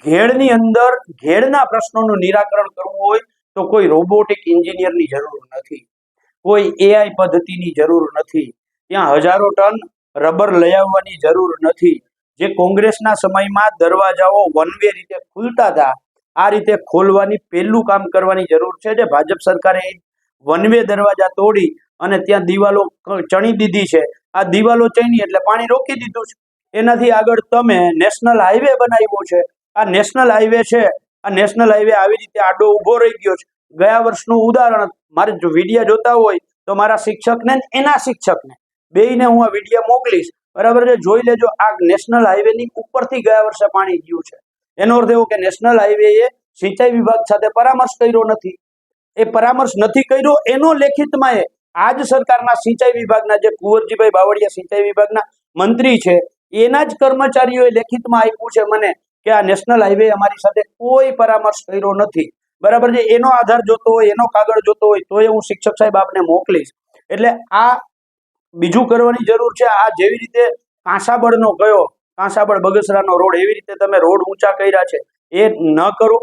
ઘેડની અંદર ઘેડના પ્રશ્નોનું નિરાકરણ કરવું હોય તો કોઈ રોબોટિક એન્જિનિયરની જરૂર નથી, કોઈ એઆઈ પદ્ધતિની જરૂર નથી, ત્યાં હજારો ટન રબર લઈ આવવાની જરૂર નથી. જે કોંગ્રેસના સમયમાં દરવાજાઓ વન વે રીતે ખુલતા હતા, આ રીતે ખોલવાની પહેલું કામ કરવાની જરૂર છે. જે ભાજપ સરકારે વન વે દરવાજા તોડી અને ત્યાં દિવાલો ચણી દીધી છે. આ દિવાલો ચણી એટલે પાણી રોકી દીધું છે. એનાથી આગળ તમે નેશનલ હાઈવે બનાવ્યો છે. આ નેશનલ હાઈવે છે, આ નેશનલ હાઈવે આવી રીતે આડો ઉભો રહી ગયો છે. ગયા વર્ષનું ઉદાહરણ, મારે જો વિડીયો જોતા હોય તો મારા શિક્ષકને એના શિક્ષકને બેયને હું આ વિડીયો મોકલીશ, બરાબર છે, જોઈ લેજો. આ નેશનલ હાઈવે ની ઉપરથી ગયા વર્ષે પાણી ગયું છે. એનો અર્થ એવો કે નેશનલ હાઈવે એ સિંચાઈ વિભાગ સાથે પરામર્શ કર્યો નથી. એ પરામર્શ નથી કર્યો એનો લેખિતમાં એ આજ સરકારના સિંચાઈ વિભાગના જે કુંવરજીભાઈ બાવળિયા સિંચાઈ વિભાગના મંત્રી છે, એના જ કર્મચારીઓએ લેખિતમાં આપ્યું છે મને કે આ નેશનલ હાઈવે અમારી સાથે કોઈ પરામર્શ કર્યો નથી, બરાબર છે. એનો આધાર જોતો હોય, એનો કાગળ જોતો હોય તો હું શિક્ષક સાહેબ આપને મોકલીશ. એટલે આ બીજું કરવાની જરૂર છે. આ જેવી રીતે કાંસાબળનો કયો કાંસાબળ બગસરાનો રોડ, એવી રીતે તમે રોડ ઊંચા કર્યા છે, એ ન કરો.